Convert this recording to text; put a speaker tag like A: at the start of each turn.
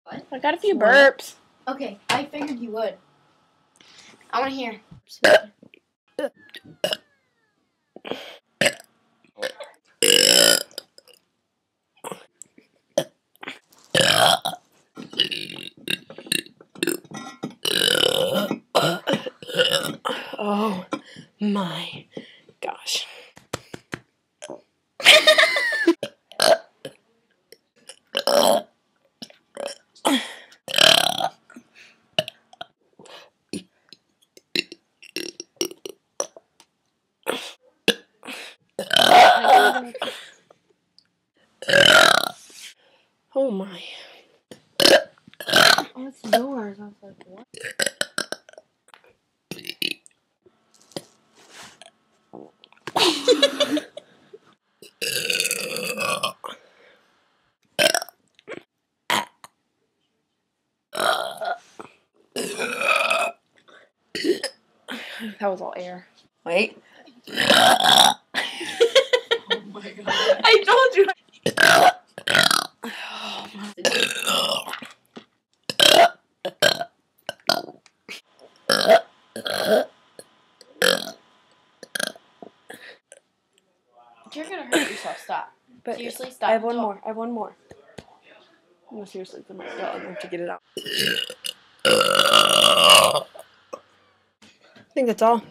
A: What? I got a few burps.
B: Okay, I figured you would. I want to hear.
A: Oh my gosh. Oh my.
B: Oh, it's yours. I was like, what?
A: That was all air. Wait.
B: Oh my god.
A: I told you.
B: You're gonna hurt yourself. Stop.
A: But
B: Seriously, stop.
A: I have one more. I have one more. No, seriously, it's in my gut. I have to get it out. I think that's all.